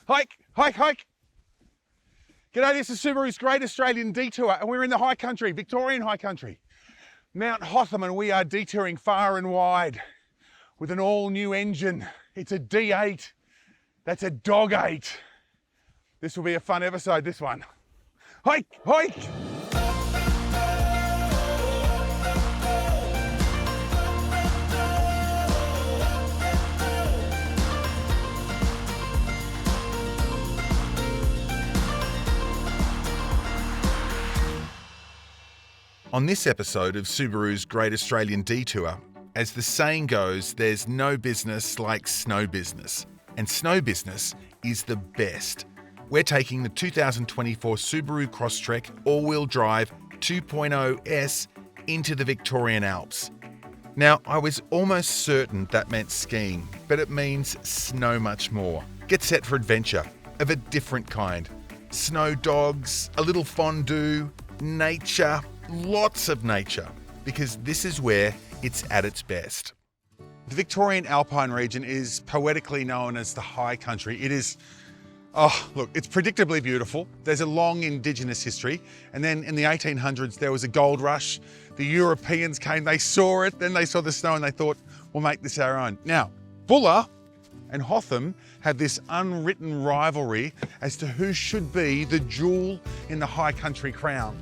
Hike, hike, hike. G'day, this is Subaru's Great Australian Detour, and we're in the high country, Victorian high country. Mount Hotham, and we are detouring far and wide with an all-new engine. It's a D8. That's a dog 8. This will be a fun episode, this one. Hike, hike. On this episode of Subaru's Great Australian Detour, as the saying goes, there's no business like snow business. And snow business is the best. We're taking the 2024 Subaru Crosstrek all-wheel drive 2.0S into the Victorian Alps. Now, I was almost certain that meant skiing, but it means snow much more. Get set for adventure of a different kind. Snow dogs, a little fondue, nature, lots of nature, because this is where it's at its best. The Victorian Alpine region is poetically known as the high country. It is, it's predictably beautiful. There's a long indigenous history. And then in the 1800s, there was a gold rush. The Europeans came, they saw it, then they saw the snow and they thought, we'll make this our own. Now, Buller and Hotham have this unwritten rivalry as to who should be the jewel in the high country crown.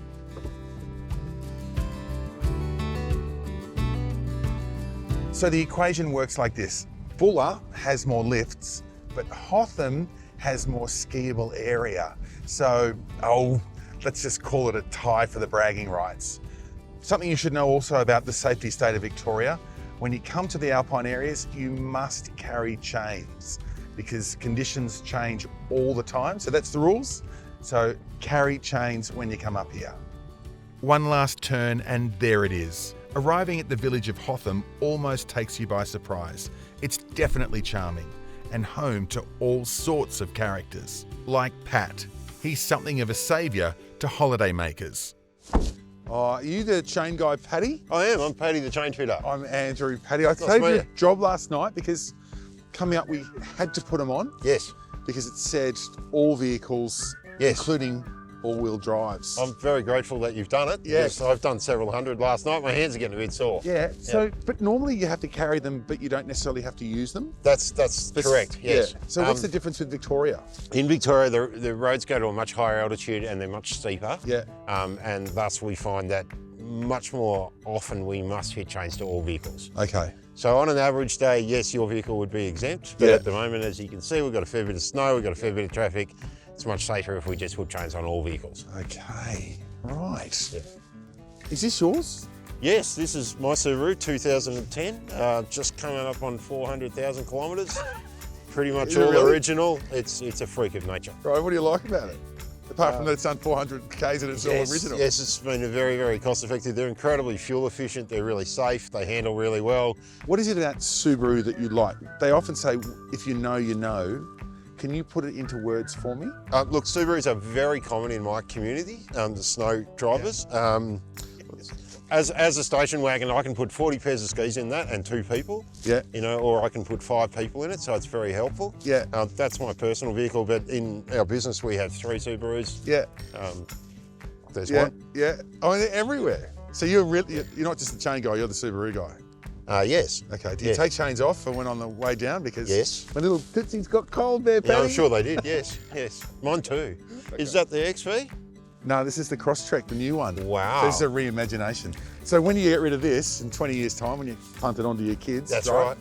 So the equation works like this. Buller has more lifts, but Hotham has more skiable area. So, let's just call it a tie for the bragging rights. Something you should know also about the safety state of Victoria. When you come to the alpine areas, you must carry chains because conditions change all the time. So that's the rules. So carry chains when you come up here. One last turn and there it is. Arriving at the village of Hotham almost takes you by surprise. It's definitely charming and home to all sorts of characters. Like Pat. He's something of a saviour to holidaymakers. Are you the chain guy, Paddy? I am. I'm Paddy the chain fitter. I'm Andrew. Paddy, I saved you a job last night because coming up we had to put them on. Yes. Because it said all vehicles, yes, including all-wheel drives. I'm very grateful that you've done it. Yes. I've done several hundred last night. My hands are getting a bit sore. Yeah, so, but normally you have to carry them, but you don't necessarily have to use them? That's correct, yes. Yeah. So what's the difference with Victoria? In Victoria, the roads go to a much higher altitude and they're much steeper. Yeah. And thus we find that much more often we must fit chains to all vehicles. Okay. So on an average day, yes, your vehicle would be exempt, but at the moment, as you can see, we've got a fair bit of snow, we've got a fair bit of traffic. It's much safer if we just put chains on all vehicles. Okay, right. Yeah. Is this yours? Yes, this is my Subaru 2010, just coming up on 400,000 kilometres. Pretty much all really? Original. It's a freak of nature. Right, what do you like about it? Apart from that it's done 400 Ks and it's all original. Yes, it's been very, very cost effective. They're incredibly fuel efficient, they're really safe, they handle really well. What is it about Subaru that you like? They often say, if you know, you know. Can you put it into words for me? Look, Subarus are very common in my community, the snow drivers. Yeah. As a station wagon, I can put 40 pairs of skis in that and 2 people. Yeah. You know, or I can put 5 people in it, so it's very helpful. Yeah. That's my personal vehicle, but in our business we have 3 Subarus. Yeah. There's one. Yeah. Oh, they're everywhere. So you're not just the chain guy, you're the Subaru guy. Yes. Okay, do you take chains off and went on the way down? Because yes, my little tootsies got cold there, Paddy. Yeah, I'm sure they did, yes, yes. Mine too. Okay. Is that the XV? No, this is the Crosstrek, the new one. Wow. So this is a reimagination. So when you get rid of this in 20 years' time, when you punt it onto your kids, that's right.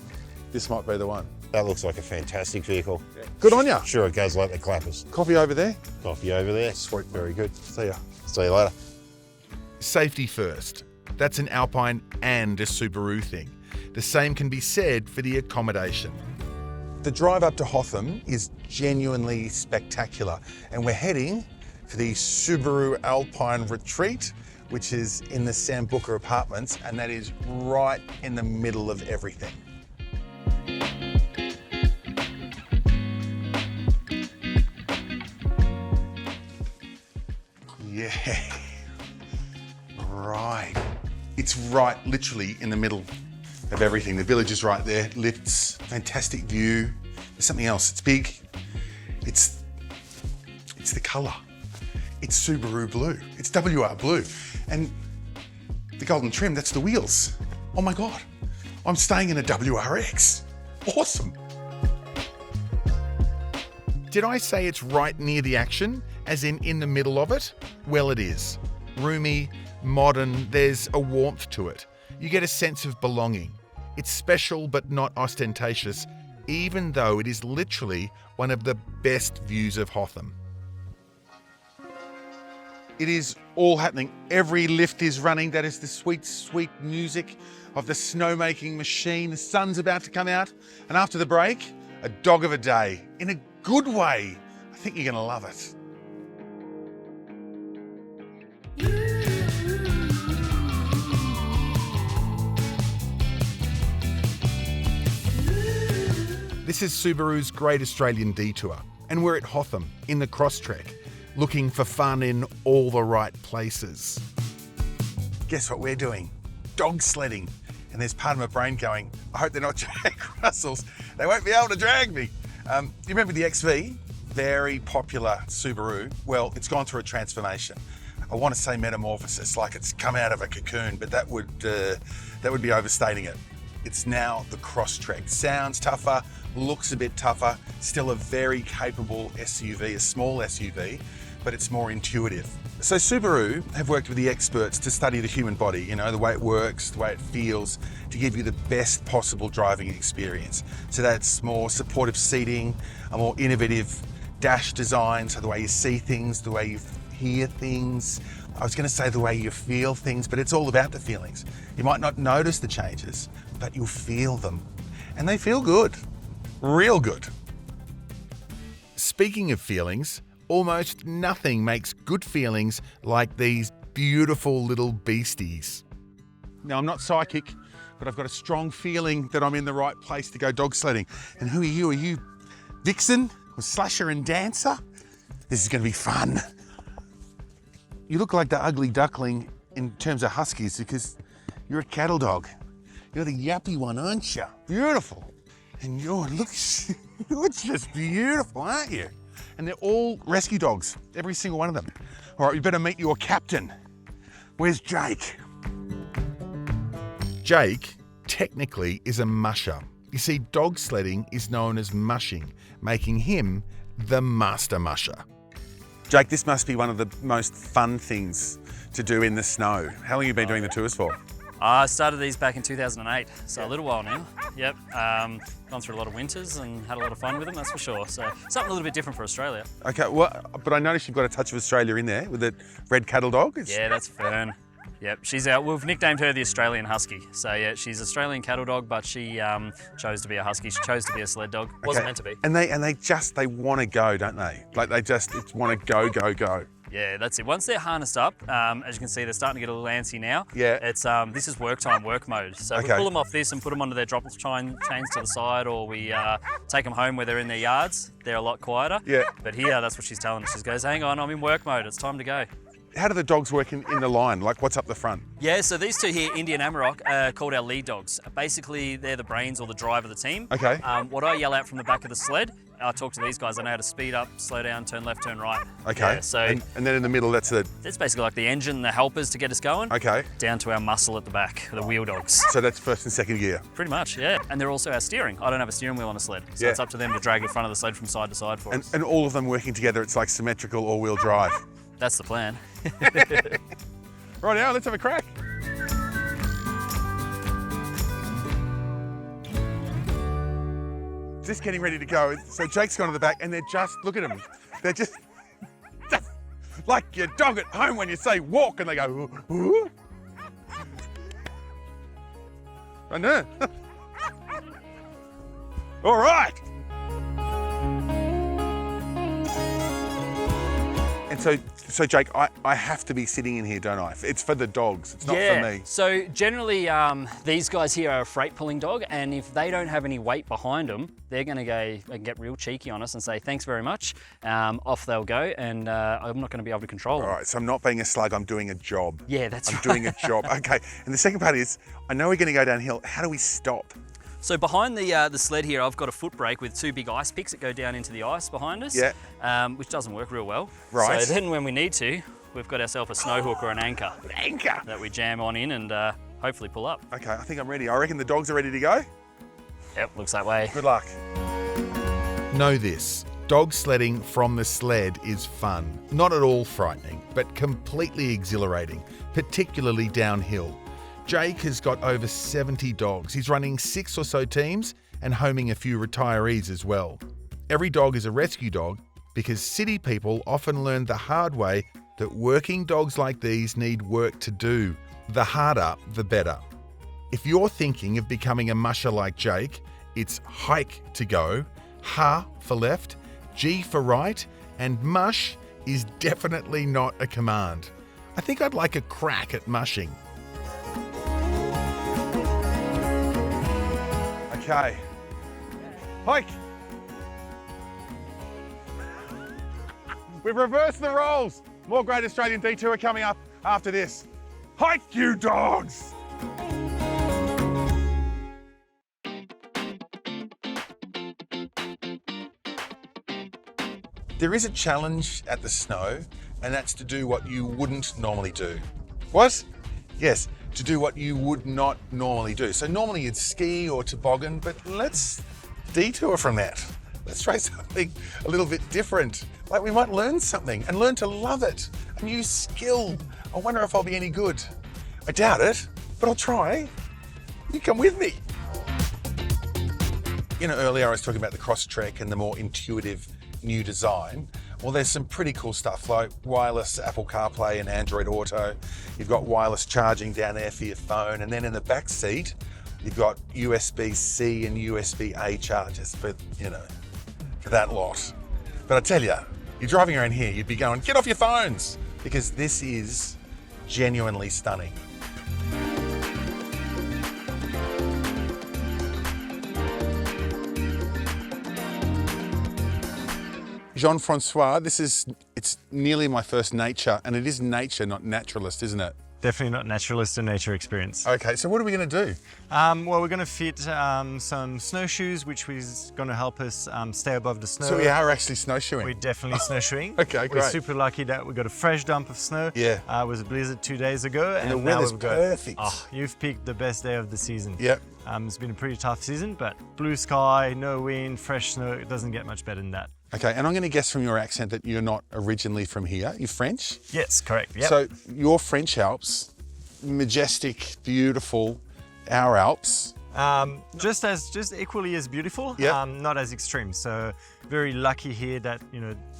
This might be the one. That looks like a fantastic vehicle. Yeah. Good on ya. Sure, it goes like the clappers. Coffee over there? Coffee over there. Sweet. Very good. See ya. See you later. Safety first. That's an Alpine and a Subaru thing. The same can be said for the accommodation. The drive up to Hotham is genuinely spectacular, and we're heading for the Subaru Alpine Retreat, which is in the Sambuca Apartments, and that is right in the middle of everything. Yeah, right. It's right literally in the middle of everything. The village is right there, lifts, fantastic view. There's something else, it's big. It's the colour. It's Subaru blue. It's WR blue. And the golden trim, that's the wheels. Oh my God, I'm staying in a WRX. Awesome. Did I say it's right near the action, as in the middle of it? Well, it is. Roomy, modern, there's a warmth to it. You get a sense of belonging. It's special but not ostentatious, even though it is literally one of the best views of Hotham. It is all happening. Every lift is running. That is the sweet, sweet music of the snowmaking machine. The sun's about to come out. And after the break, a dog of a day. In a good way. I think you're going to love it. This is Subaru's Great Australian Detour, and we're at Hotham in the Crosstrek, looking for fun in all the right places. Guess what we're doing? Dog sledding. And there's part of my brain going, I hope they're not Jack Russells. They won't be able to drag me. You remember the XV? Very popular Subaru. Well, it's gone through a transformation. I want to say metamorphosis, like it's come out of a cocoon, but that would be overstating it. It's now the Crosstrek. Sounds tougher, looks a bit tougher, still a very capable SUV, a small SUV, but it's more intuitive. So Subaru have worked with the experts to study the human body, you know, the way it works, the way it feels, to give you the best possible driving experience. So that's more supportive seating, a more innovative dash design, so the way you see things, the way you hear things. I was going to say the way you feel things, but it's all about the feelings. You might not notice the changes, but you'll feel them. And they feel good. Real good. Speaking of feelings, almost nothing makes good feelings like these beautiful little beasties. Now, I'm not psychic, but I've got a strong feeling that I'm in the right place to go dog sledding. And who are you? Are you Vixen or Slasher and Dancer? This is going to be fun. You look like the ugly duckling in terms of huskies because you're a cattle dog. You're the yappy one, aren't you? Beautiful. And you're just beautiful, aren't you? And they're all rescue dogs, every single one of them. All right, you better meet your captain. Where's Jake? Jake, technically, is a musher. You see, dog sledding is known as mushing, making him the master musher. Jake, this must be one of the most fun things to do in the snow. How long have you been doing the tours for? I started these back in 2008, so a little while now. Yep, gone through a lot of winters and had a lot of fun with them, that's for sure. So something a little bit different for Australia. Okay, well, but I noticed you've got a touch of Australia in there with the red cattle dog. Yeah, that's Fern. Yep, she's out. We've nicknamed her the Australian Husky. So yeah, she's Australian cattle dog, but she chose to be a husky. She chose to be a sled dog. Wasn't meant to be. And they want to go, don't they? Like they just want to go, go, go. Yeah, that's it. Once they're harnessed up, as you can see, they're starting to get a little antsy now. Yeah. It's this is work time, work mode. So we pull them off this and put them onto their drop chains to the side, or we take them home where they're in their yards. They're a lot quieter. Yeah. But here, that's what she's telling us. She goes, hang on, I'm in work mode. It's time to go. How do the dogs work in the line? Like what's up the front? Yeah, so these two here, Indian Amarok, are called our lead dogs. Basically, they're the brains or the drive of the team. Okay. What I yell out from the back of the sled, I talk to these guys. I know how to speed up, slow down, turn left, turn right. Okay. Yeah, so and then in the middle, that's it's basically like the engine, the helpers to get us going. Okay. Down to our muscle at the back, the wheel dogs. So that's first and second gear. Pretty much, yeah. And they're also our steering. I don't have a steering wheel on a sled, so it's up to them to drag the front of the sled from side to side for us. And all of them working together, it's like symmetrical all-wheel drive. That's the plan. Right now, let's have a crack. Just getting ready to go. So Jake's gone to the back and they're just, look at them. They're just like your dog at home when you say walk and they go, ooh. I know. All right. And so Jake, I have to be sitting in here, don't I? It's for the dogs, it's not for me. So generally, these guys here are a freight pulling dog, and if they don't have any weight behind them, they're gonna go and get real cheeky on us and say, thanks very much. Off they'll go, and I'm not gonna be able to control them. All right, so I'm not being a slug, I'm doing a job. Yeah, that's right. I'm doing a job, okay. And the second part is, I know we're gonna go downhill, how do we stop? So behind the sled here, I've got a foot brake with 2 big ice picks that go down into the ice behind us, which doesn't work real well. Right. So then when we need to, we've got ourselves a snow hook or an anchor. That we jam on in and hopefully pull up. Okay, I think I'm ready. I reckon the dogs are ready to go. Yep, looks that way. Good luck. Know this, dog sledding from the sled is fun. Not at all frightening, but completely exhilarating, particularly downhill. Jake has got over 70 dogs. He's running 6 or so teams and homing a few retirees as well. Every dog is a rescue dog because city people often learn the hard way that working dogs like these need work to do. The harder, the better. If you're thinking of becoming a musher like Jake, it's hike to go, ha for left, G for right, and mush is definitely not a command. I think I'd like a crack at mushing. Okay. Hike. We've reversed the roles. More Great Australian Detour coming up after this. Hike, you dogs! There is a challenge at the snow, and that's to do what you wouldn't normally do. What? Yes, to do what you would not normally do. So normally you'd ski or toboggan, but let's detour from that. Let's try something a little bit different. Like we might learn something and learn to love it. A new skill. I wonder if I'll be any good. I doubt it, but I'll try. You come with me. You know, earlier I was talking about the Crosstrek and the more intuitive new design. Well, there's some pretty cool stuff like wireless Apple CarPlay and Android Auto. You've got wireless charging down there for your phone. And then in the back seat, you've got USB-C and USB-A chargers for, for that lot. But I tell you, you're driving around here, you'd be going, get off your phones, because this is genuinely stunning. Jean-Francois, it's nearly my first nature, and it is nature, not naturalist, isn't it? Definitely not naturalist and nature experience. Okay, so what are we going to do? Well, we're going to fit some snowshoes, which is going to help us stay above the snow. So we are actually snowshoeing? We're definitely snowshoeing. Okay, great. We're super lucky that we got a fresh dump of snow. Yeah. It was a blizzard 2 days ago. And the weather's perfect. You've picked the best day of the season. Yep. It's been a pretty tough season, but blue sky, no wind, fresh snow, it doesn't get much better than that. Okay, and I'm going to guess from your accent that you're not originally from here. You're French? Yes, correct. Yep. So your French Alps, majestic, beautiful, our Alps. Just equally as beautiful, Yep. not as extreme. So very lucky here that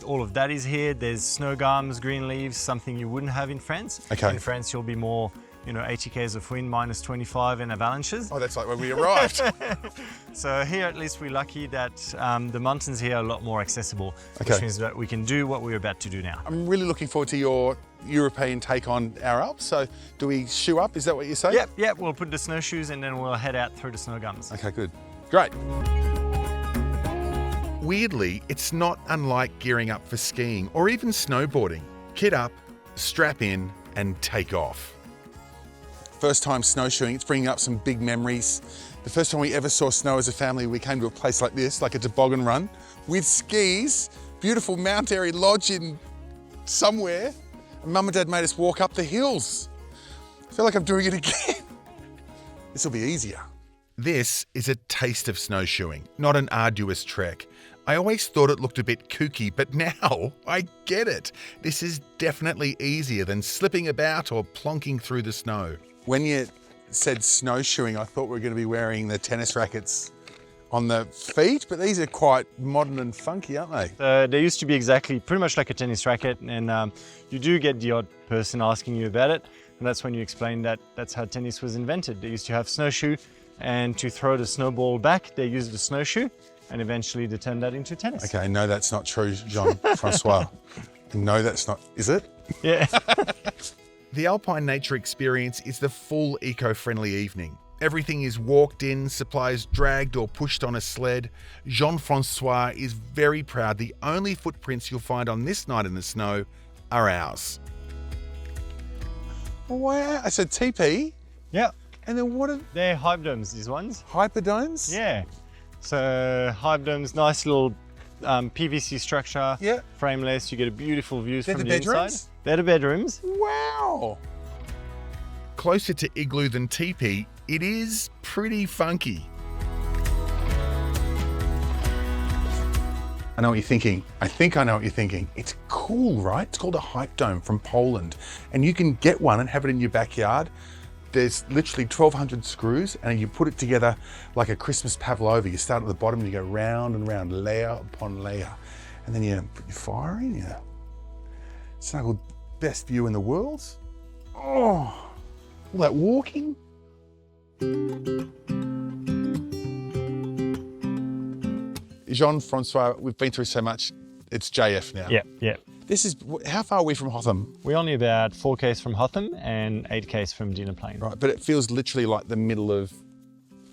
all of that is here. There's snow gums, green leaves, something you wouldn't have in France. Okay. In France, you'll be more 80 k's of wind, minus 25 and avalanches. Oh, that's like when we arrived. So here at least we're lucky that the mountains here are a lot more accessible, Okay. which means that we can do what we're about to do now. I'm really looking forward to your European take on our Alps. So do we shoe up? Is that what you say? Yep, we'll put the snowshoes and then we'll head out through the snow gums. Okay, good. Great. Weirdly, it's not unlike gearing up for skiing or even snowboarding. Kit up, strap in, and take off. First time snowshoeing, it's bringing up some big memories. The first time we ever saw snow as a family, we came to a place like this, like a toboggan run, with skis, beautiful Mount Airy Lodge in somewhere. And Mum and Dad made us walk up the hills. I feel like I'm doing it again. This will be easier. This is a taste of snowshoeing, not an arduous trek. I always thought it looked a bit kooky, but now I get it. This is definitely easier than slipping about or plonking through the snow. When you said snowshoeing, I thought we were going to be wearing the tennis rackets on the feet, but these are quite modern and funky, aren't they? They used to be pretty much like a tennis racket, and you do get the odd person asking you about it, and that's when you explain that that's how tennis was invented. They used to have snowshoe, and to throw the snowball back, they used the snowshoe, and eventually they turned that into tennis. Okay, no, that's not true, Jean-Francois. No, that's not, is it? Yeah. The Alpine Nature Experience is the full eco-friendly evening. Everything is walked in, supplies dragged or pushed on a sled. Jean-Francois is very proud the only footprints you'll find on this night in the snow are ours. Wow, I said TP. Yeah. And then what are They're hype domes, these ones. hyperdomes? Yeah. So hype domes, nice little PVC structure. Yeah. Frameless. You get a beautiful views They're from the the inside. bedrooms? They're the bedrooms. Wow. Closer to igloo than teepee, it is pretty funky. I know what you're thinking. I think I know what you're thinking. It's cool, right? It's called a hype dome from Poland. And you can get one and have it in your backyard. There's literally 1,200 screws and you put it together like a Christmas pavlova. You start at the bottom and you go round and round, layer upon layer. And then you put your fire in, you snuggle, best view in the world. Oh, all that walking. Jean-Francois, we've been through so much. It's JF now. Yeah. This is, how far are we from Hotham? We're only about 4 k's from Hotham and 8 k's from Dina Plain. Right, but it feels literally like the middle of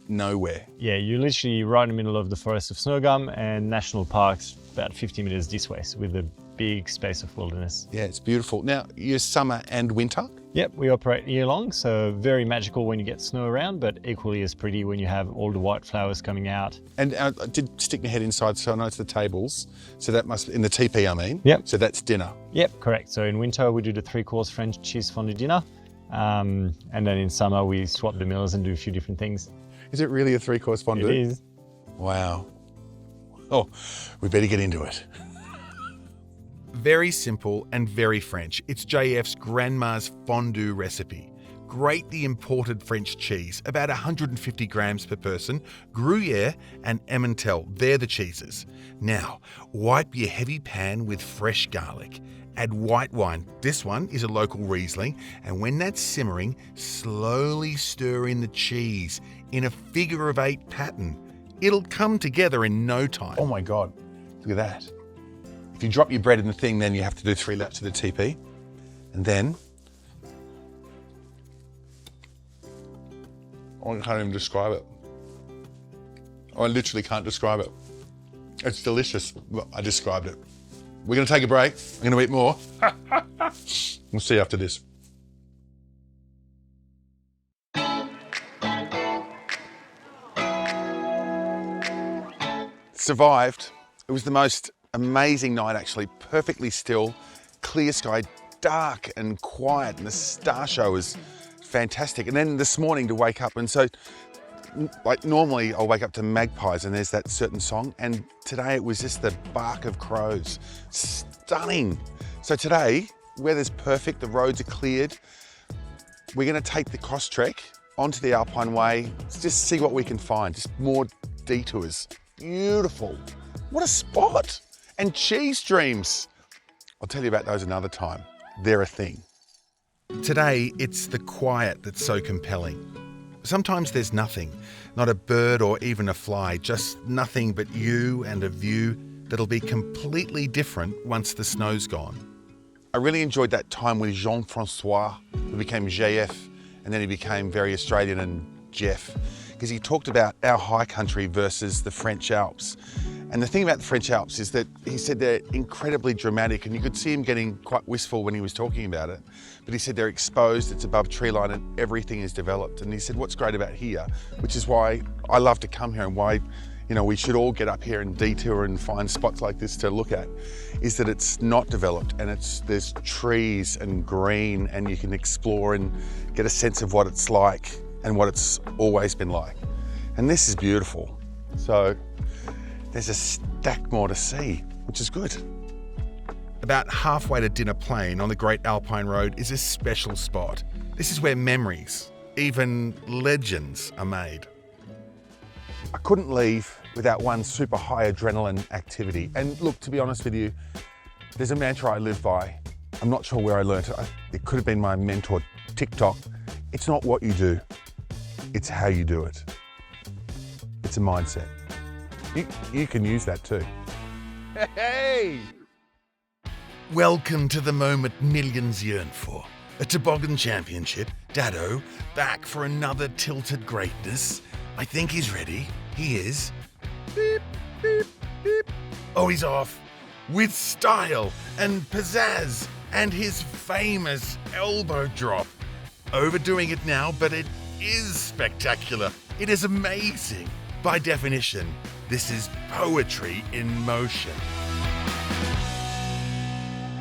nowhere. Yeah, you're literally right in the middle of the Forest of Snowgum and National Parks, about 50 meters this way, with a big space of wilderness. Yeah, it's beautiful. Now, you're summer and winter? Yep, we operate year long, so very magical when you get snow around, but equally as pretty when you have all the white flowers coming out. And I did stick my head inside, so I know it's the tables. So that must, in the teepee, I mean. Yep. So that's dinner. Yep, correct. So in winter, we do the 3-course French cheese fondue dinner. And then in summer, we swap the meals and do a few different things. Is it really a 3-course fondue? It is. Wow. Oh, we better get into it. Very simple and very French. It's JF's grandma's fondue recipe. Grate the imported French cheese, about 150 grams per person, Gruyere and Emmental, they're the cheeses. Now, wipe your heavy pan with fresh garlic. Add white wine, this one is a local Riesling, and when that's simmering, slowly stir in the cheese in a figure of 8 pattern. It'll come together in no time. Oh my God, look at that. If you drop your bread in the thing, then you have to do 3 laps of the teepee. And then, I can't even describe it. I literally can't describe it. It's delicious. Well, I described it. We're gonna take a break. I'm gonna eat more. We'll see you after this. Survived. It was the most amazing night, actually. Perfectly still, clear sky, dark and quiet, and the star show was fantastic. And then this morning to wake up, and so like normally I'll wake up to magpies and there's that certain song, and today it was just the bark of crows. Stunning. So today, weather's perfect, the roads are cleared. We're gonna take the Crosstrek onto the Alpine Way, just see what we can find, just more detours. Beautiful. What a spot. And cheese dreams. I'll tell you about those another time. They're a thing. Today, it's the quiet that's so compelling. Sometimes there's nothing, not a bird or even a fly, just nothing but you and a view that'll be completely different once the snow's gone. I really enjoyed that time with Jean-Francois, who became JF, and then he became very Australian and Jeff, because he talked about our high country versus the French Alps. And the thing about the French Alps is that he said they're incredibly dramatic, and you could see him getting quite wistful when he was talking about it. But he said they're exposed, it's above tree line, and everything is developed. And he said what's great about here, which is why I love to come here and why, you know, we should all get up here and detour and find spots like this to look at, is that it's not developed, and there's trees and green, and you can explore and get a sense of what it's like and what it's always been like. And this is beautiful. So there's a stack more to see, which is good. About halfway to Dina Plain on the Great Alpine Road is a special spot. This is where memories, even legends, are made. I couldn't leave without one super high adrenaline activity. And look, to be honest with you, there's a mantra I live by. I'm not sure where I learnt it. It could have been my mentor, TikTok. It's not what you do, it's how you do it. It's a mindset. You can use that too. Hey! Welcome to the moment millions yearn for. A toboggan championship. Daddo, back for another tilted greatness. I think he's ready. He is. Beep, beep, beep. Oh, he's off. With style and pizzazz and his famous elbow drop. Overdoing it now, but it is spectacular. It is amazing. By definition, this is poetry in motion.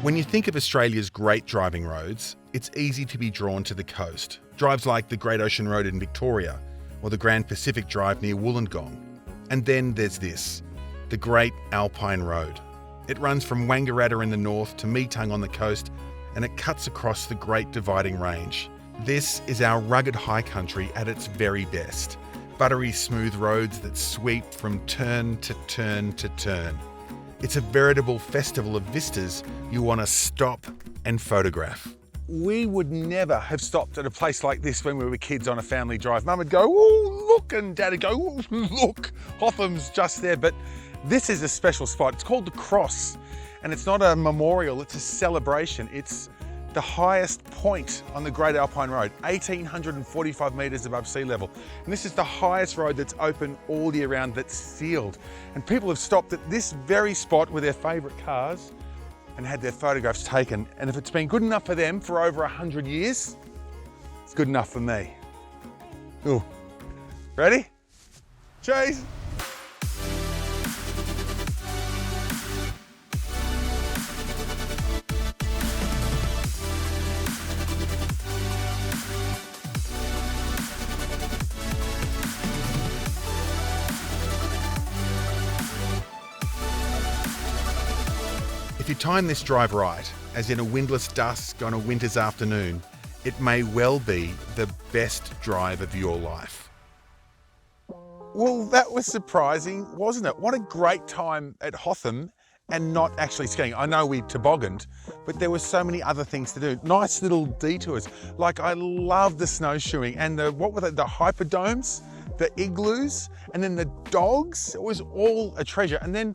When you think of Australia's great driving roads, it's easy to be drawn to the coast. Drives like the Great Ocean Road in Victoria or the Grand Pacific Drive near Wollongong. And then there's this, the Great Alpine Road. It runs from Wangaratta in the north to Meetung on the coast, and it cuts across the Great Dividing Range. This is our rugged high country at its very best. Buttery smooth roads that sweep from turn to turn to turn. It's a veritable festival of vistas you want to stop and photograph. We would never have stopped at a place like this when we were kids on a family drive. Mum would go, oh, look, and Dad would go, oh, look, Hotham's just there. But this is a special spot. It's called the Cross, and it's not a memorial, it's a celebration. It's the highest point on the Great Alpine Road, 1,845 metres above sea level. And this is the highest road that's open all year round, that's sealed. And people have stopped at this very spot with their favourite cars and had their photographs taken. And if it's been good enough for them for over 100 years, it's good enough for me. Ooh. Ready? Cheese. If you time this drive right, as in a windless dusk on a winter's afternoon, it may well be the best drive of your life. Well, that was surprising, wasn't it? What a great time at Hotham and not actually skiing. I know we tobogganed, but there were so many other things to do. Nice little detours. Like, I love the snowshoeing and the hyperdomes, the igloos, and then the dogs. It was all a treasure. And then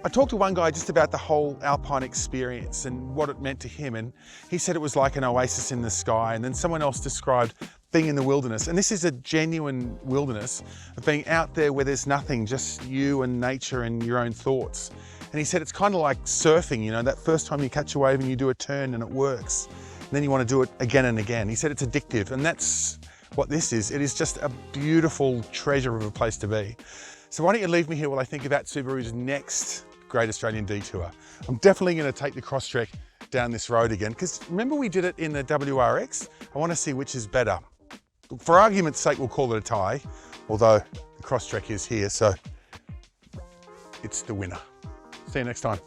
I talked to one guy just about the whole alpine experience and what it meant to him, and he said it was like an oasis in the sky. And then someone else described being in the wilderness, and this is a genuine wilderness of being out there where there's nothing, just you and nature and your own thoughts. And he said it's kind of like surfing, you know, that first time you catch a wave and you do a turn and it works, and then you want to do it again and again. He said it's addictive, and that's what this is. It is just a beautiful treasure of a place to be. So why don't you leave me here while I think about Subaru's next Great Australian Detour. I'm definitely going to take the Crosstrek down this road again, because remember we did it in the WRX? I want to see which is better. For argument's sake, we'll call it a tie, although the Crosstrek is here, so it's the winner. See you next time.